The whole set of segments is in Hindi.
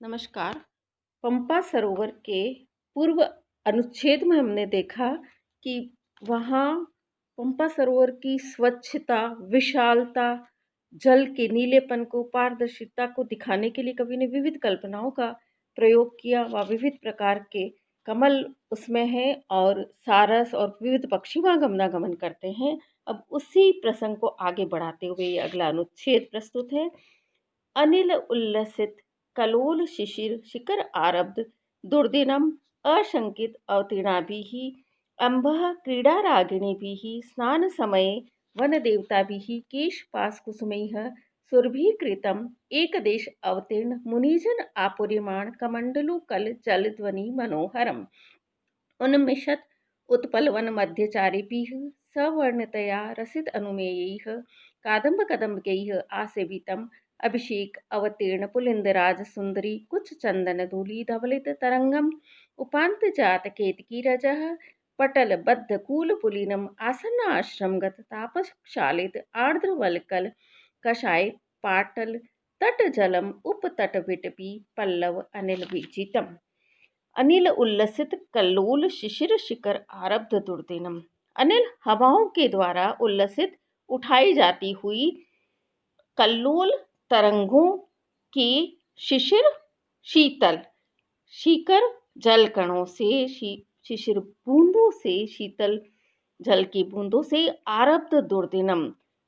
नमस्कार। पंपा सरोवर के पूर्व अनुच्छेद में हमने देखा कि वहाँ पंपा सरोवर की स्वच्छता, विशालता, जल के नीलेपन को, पारदर्शिता को दिखाने के लिए कवि ने विविध कल्पनाओं का प्रयोग किया व विविध प्रकार के कमल उसमें हैं और सारस और विविध पक्षी वहाँ गमनागमन करते हैं। अब उसी प्रसंग को आगे बढ़ाते हुए ये अगला अनुच्छेद प्रस्तुत है। अनिल उल्लसित कलोल शिशिर शिखर आरब्ध दुर्दिनम अशंकित अवतीर्णाभिः अम्बः क्रीडारागिणीभिः स्नान समये वनदेवताभिः केशपाशकुसुमैः सुरभिकृतम् एकदेश अवतीर्ण मुनिजन आपूर्यमाण कमण्डलुकल जलध्वनि मनोहरम् उन्मिषत् उत्पलवनमध्यचारिभिः सवर्णतया रसित अनुमेयैः कादम्बकदम्बकैः आसेवितम् अभिषेक अवतीर्ण पुलिन्दराज सुन्दरी कुच चन्दन धूलि धवलित तरङ्गम् उपान्तजात केतकीरजः पटलबद्ध कूलपुलिनम् आसन्न आश्रमगत तापशालित आर्द्रवल्कल कषाय पाटल तटजलम् उपतटविटपी पल्लव अनिल विजितम् अनिल उल्लसित कल्लोल शिशिर शिखर आरब्ध दुर्दिनम। अनिल हवाओं के द्वारा उल्लसित उठाई जाती हुई कल्लोल तरंगों की शिशिर शीतल शिखर जल कणों से शिशिर बूंदों से शीतल जल की बूंदों से आरब्ध दुर्दिनम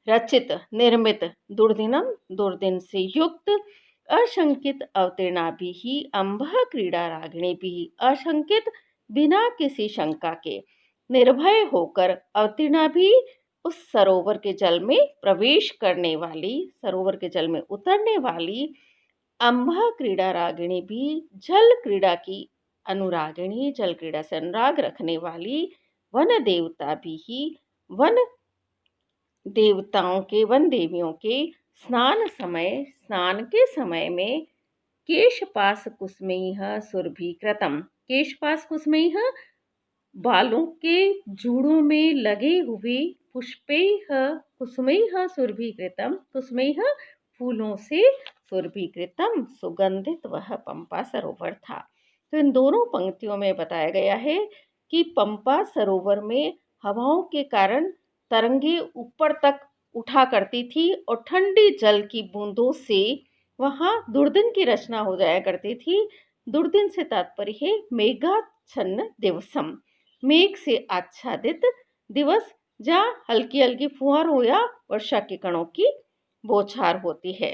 रचित निर्मित दुर्दिनम दुर्दिन से युक्त अशंकित अवतीर्णाभिः अम्बः क्रीड़ा रागिणीभिः अशंकित बिना किसी शंका के निर्भय होकर अवतीर्णाभिः उस सरोवर के जल में प्रवेश करने वाली सरोवर के जल में उतरने वाली अम्बः क्रीड़ा रागिणी भी जल क्रीड़ा की अनुरागिणी जल क्रीड़ा से अनुराग रखने वाली वन देवता भी वन देवताओं के वन देवियों के स्नान के समय में केशपाश कुसुमैः सुरभिकृतम् केशपाश कुसुमैः बालों के जूड़ों में लगे हुए पुष्पैः कुसुमैः सुरभिकृतम् कुसुमैः फूलों से सुरभिकृतम् सुगंधित वह पंपा सरोवर था। तो इन दोनों पंक्तियों में बताया गया है कि पंपा सरोवर में हवाओं के कारण तरंगे ऊपर तक उठा करती थी और ठंडी जल की बूंदों से वहाँ दुर्दिन की रचना हो जाया करती थी। दुर्दिन से तात्पर्य है मेघाच्छन्न दिवसम, मेघ से आच्छादित दिवस जहाँ हल्की हल्की फुहारों या वर्षा के कणों की बौछार होती है।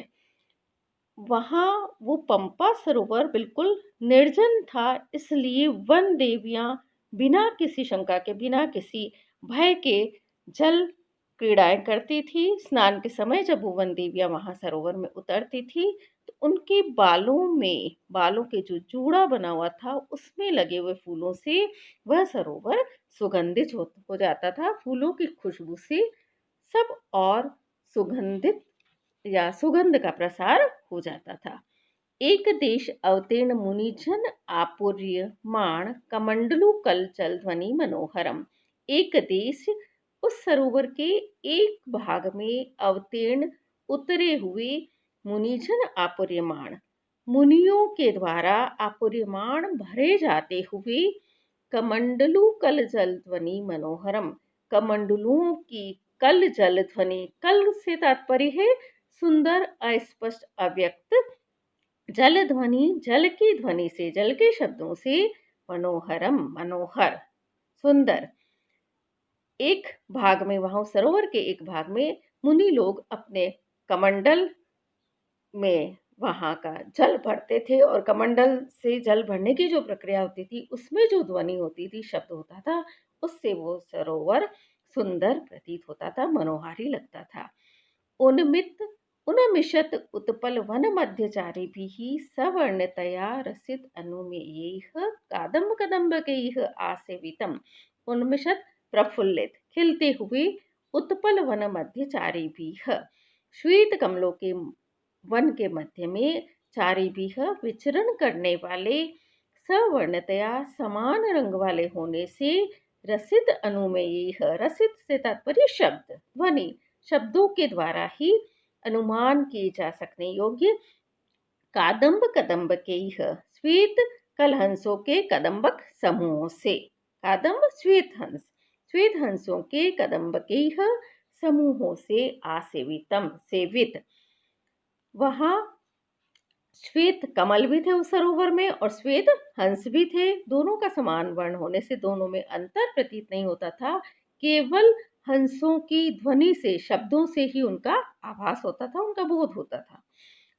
वहाँ वो पंपा सरोवर बिल्कुल निर्जन था, इसलिए वन देवियाँ बिना किसी शंका के बिना किसी भय के जल क्रीड़ाएं करती थी। स्नान के समय जब वो वन देवियाँ वहाँ सरोवर में उतरती थी तो उनके बालों के जो जूड़ा बना हुआ था उसमें लगे हुए फूलों से वह सरोवर सुगंधित हो जाता था। फूलों की खुशबू से सब और सुगंधित या सुगंध का प्रसार हो जाता था। एक देश अवतीर्ण मुनिजन आपूर्यमाण कमंडलु कलचल ध्वनि मनोहरम। एक देश उस सरोवर के एक भाग में अवतीर्ण उतरे हुए मुनिजन आपूर्यमाण मुनियों के द्वारा आपूर्यमाण भरे जाते हुए कमंडलु कल जल ध्वनि मनोहरम कमंडलुओं की कल जल ध्वनि कल से तात्पर्य है सुंदर अस्पष्ट अव्यक्त जल ध्वनि जल की ध्वनि से जल के शब्दों से मनोहरम मनोहर सुंदर। एक भाग में वहां सरोवर के एक भाग में मुनि लोग अपने कमंडल में वहां का जल भरते थे और कमंडल से जल भरने की जो प्रक्रिया होती थी उसमें जो ध्वनि होती थी शब्द होता था उससे वो सरोवर सुंदर प्रतीत होता था, मनोहारी लगता था। उन्मिषत उत्पल वन मध्यचारिभिः सवर्णतया रसित अनुमेयैः कादम्ब कदम्बकैः आसेवितम् उन्मिषत प्रफुल्लित खिलते हुए उत्पल वन मध्यचारिभिः श्वेत कमलों के वन के मध्य में चारिभिः विचरण करने वाले सवर्णतया समान रंग वाले होने से रसित अनुमेयैः रसित से तात्पर्य शब्द ध्वनि शब्दों के द्वारा ही अनुमान किए जा सकने योग्य कादम्ब कदम्बकैः श्वेत कलहंसों के कदम्बक समूहों से। कादम्ब श्वेत हंसों के कदम्बकैः समूहों से आसेवितम सेवित। वहाँ श्वेत कमल भी थे उस सरोवर में और श्वेत हंस भी थे। दोनों का समान वर्ण होने से दोनों में अंतर प्रतीत नहीं होता था। केवल हंसों की ध्वनि से, शब्दों से ही उनका आभास होता था, उनका बोध होता था।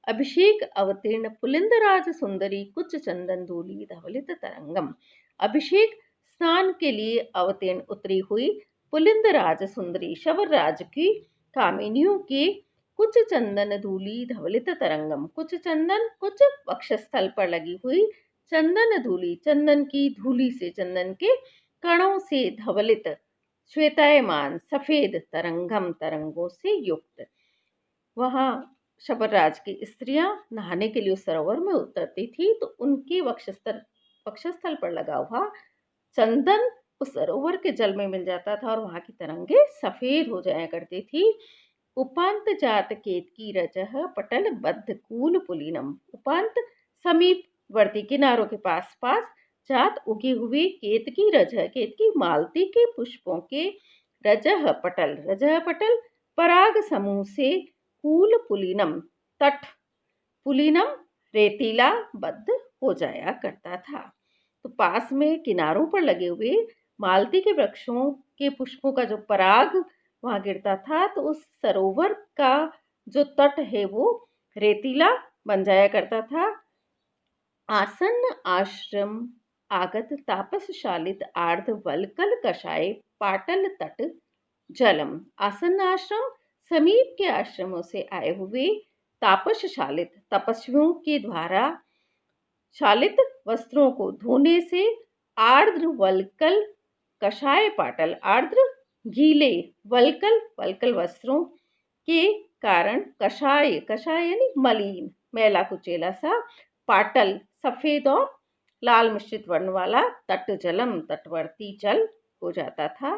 अभिषेक अवतीर्ण पुलिंदराज सुंदरी कुच चंदन धूलि धवलित तरंगम। अभिषेक स्नान के लिए अवतीर्ण उतरी हुई पुलिंदराज सुंदरी शबरराज की कामिनियों के कुछ चंदन धूलि धवलित तरंगम। कुछ चंदन, कुछ वक्षस्थल पर लगी हुई चंदन धूलि, चंदन की धूलि से, चंदन के कणों से धवलित श्वेतायमान सफेद तरंगम, तरंगों से युक्त। वहां शबरराज की स्त्रियां नहाने के लिए उस सरोवर में उतरती थी तो उनके वक्षस्थल पर लगा हुआ चंदन उस सरोवर के जल में मिल जाता था और वहां की तरंगे सफेद हो जाया करती थी। उपांत जात केतकी रजह पटल बद्ध कूल पुलिनम। उपांत समीपवर्ती किनारों के पास पास जात उगी हुई केतकी रजह, केतकी मालती के पुष्पों के रजह पटल पराग समूह से कूल पुलिनम तट, पुलिनम रेतीला बद्ध हो जाया करता था। तो पास में किनारों पर लगे हुए मालती के वृक्षों के पुष्पों का जो पराग वहां गिरता था तो उस सरोवर का जो तट है वो रेतीला बन जाया करता था। आसन्न आश्रम आगत तापसशालित आर्ध वलकल कषाय पाटल तट जलम। आसन्न आश्रम, समीप के आश्रमों से आए हुए तापसशालित, तपस्वियों के द्वारा शालित वस्त्रों को धोने से आर्द्र वलकल कषाय पाटल, आर्द्र गीले वलकल वस्त्रों के कारण कषाय यानी मलिन, मैला कुचेला सा, पाटल सफेद और लाल मिश्रित वर्ण वाला, तट जलम तटवर्ती जल हो जाता था।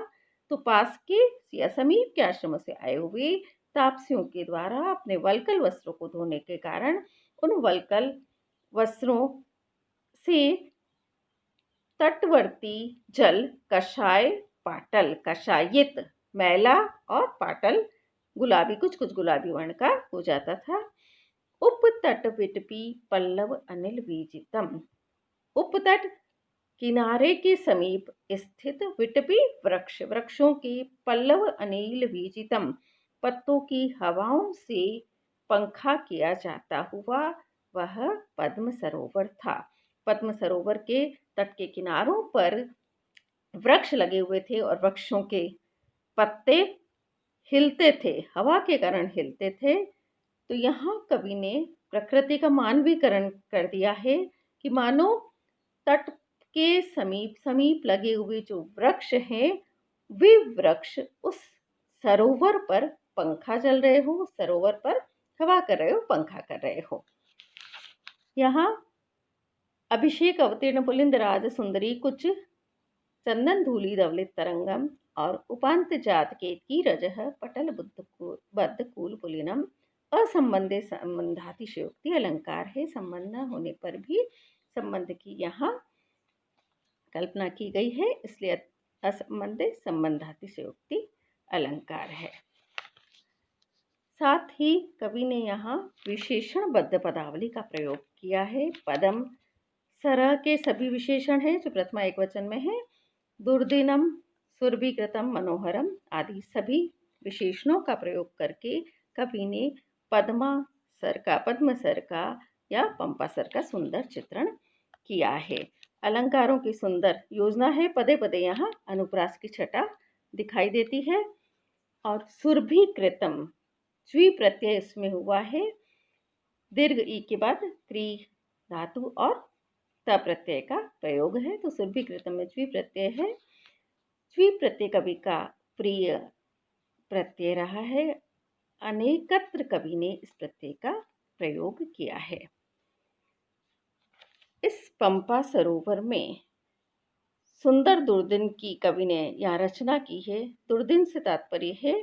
तो पास के या समीप के आश्रमों से आए हुए तापसियों के द्वारा अपने वलकल वस्त्रों को धोने के कारण उन वलकल वस्त्रों से तटवर्ती जल कषाय पाटल, कषायित मैला और पाटल गुलाबी, कुछ गुलाबी वर्ण का हो जाता था। उपतट विटपी पल्लव अनिल बीजितम। उपतट किनारे के समीप स्थित विटपी वृक्षों के पल्लव अनिल बीजितम, पत्तों की हवाओं से पंखा किया जाता हुआ वह पद्म सरोवर था। पद्म सरोवर के तट के किनारों पर वृक्ष लगे हुए थे और वृक्षों के पत्ते हिलते थे, हवा के कारण हिलते थे। तो यहाँ कवि ने प्रकृति का मानवीकरण कर दिया है कि मानो तट के समीप लगे हुए जो वृक्ष हैं वे वृक्ष उस सरोवर पर पंखा चल रहे हो, सरोवर पर हवा कर रहे हो, पंखा कर रहे हो। यहाँ अभिषेक अवतीर्ण पुलिंदराज सुंदरी कुछ चंदन धूलि धवलित तरंगम और उपांत जात केतकी रजह पटल बद्ध कूल पुलिनम असंबंधे संबंधातिशयोक्ति अलंकार है। संबंध न होने पर भी संबंध की यहाँ कल्पना की गई है, इसलिए असंबंधे संबंधातिशयोक्ति अलंकार है। साथ ही कवि ने यहाँ विशेषणबद्ध पदावली का प्रयोग किया है। पदम सरह के सभी विशेषण हैं जो प्रथमा एकवचन में है। दुर्दिनम, सुरभिकृतम, मनोहरम आदि सभी विशेषणों का प्रयोग करके कवि ने पद्म सर का या पंपा सर का सुंदर चित्रण किया है। अलंकारों की सुंदर योजना है। पदे पदे यहाँ अनुप्रास की छटा दिखाई देती है। और सुरभिकृतम, द्वि प्रत्यय इसमें हुआ है। दीर्घ ई के बाद क्री धातु और त प्रत्यय का प्रयोग है। तो सुरभिकृतम में द्वि प्रत्यय है। द्वि प्रत्यय कवि का प्रिय प्रत्यय रहा है। अनेकत्र कवि ने इस प्रत्यय का प्रयोग किया है। इस पंपा सरोवर में सुंदर दुर्दिन की कवि ने यहाँ रचना की है। दुर्दिन से तात्पर्य है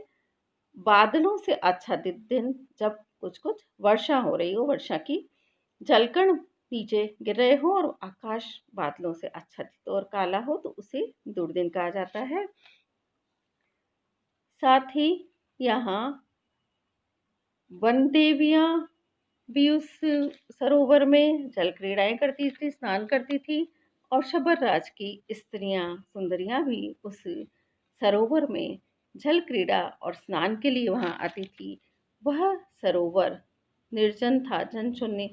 बादलों से आच्छादित दिन, जब कुछ वर्षा हो रही हो, वर्षा की जलकण नीचे गिर रहे हो और आकाश बादलों से आच्छादित और काला हो तो उसे दुर्दिन कहा जाता है। साथ ही यहाँ वन देवियाँ भी उस सरोवर में जल क्रीड़ाएं करती थी, स्नान करती थी और शबर राज की स्त्रियां सुंदरियां भी उस सरोवर में जल क्रीड़ा और स्नान के लिए वहां आती थी। वह सरोवर निर्जन था, जनशून्य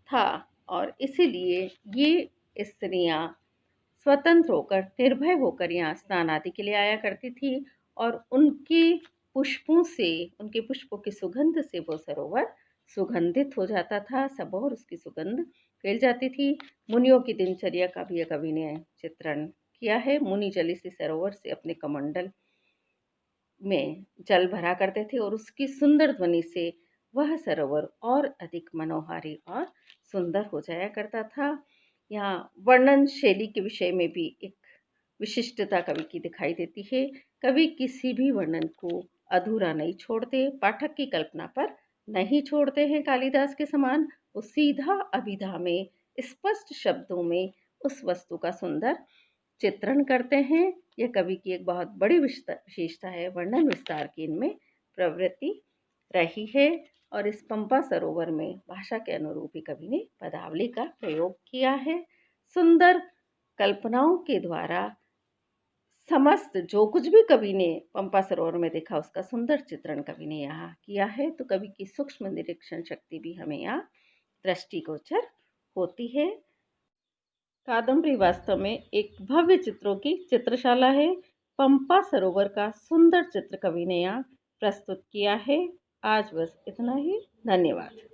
था और इसीलिए ये स्त्रियां स्वतंत्र होकर, निर्भय होकर यहाँ स्नान आदि के लिए आया करती थी और उनके पुष्पों से, उनके पुष्पों की सुगंध से वो सरोवर सुगंधित हो जाता था, सब और उसकी सुगंध फैल जाती थी। मुनियों की दिनचर्या का भी कवि ने चित्रण किया है। मुनि जल इसी सरोवर से अपने कमंडल में जल भरा करते थे और उसकी सुंदर ध्वनि से वह सरोवर और अधिक मनोहारी और सुंदर हो जाया करता था। यहाँ वर्णन शैली के विषय में भी एक विशिष्टता कवि की दिखाई देती है। कवि किसी भी वर्णन को अधूरा नहीं छोड़ते, पाठक की कल्पना पर नहीं छोड़ते हैं। कालिदास के समान वो सीधा अभिधा में, स्पष्ट शब्दों में उस वस्तु का सुंदर चित्रण करते हैं। यह कवि की एक बहुत बड़ी विशेषता है। वर्णन विस्तार की इनमें प्रवृत्ति रही है और इस पंपा सरोवर में भाषा के अनुरूप ही कवि ने पदावली का प्रयोग किया है। सुंदर कल्पनाओं के द्वारा समस्त जो कुछ भी कवि ने पंपा सरोवर में देखा उसका सुंदर चित्रण कवि ने यहाँ किया है। तो कवि की सूक्ष्म निरीक्षण शक्ति भी हमें यहाँ दृष्टिगोचर होती है। कादम्बरी वास्तव में एक भव्य चित्रों की चित्रशाला है। पंपा सरोवर का सुंदर चित्र कवि ने यहाँ प्रस्तुत किया है। आज बस इतना ही। धन्यवाद।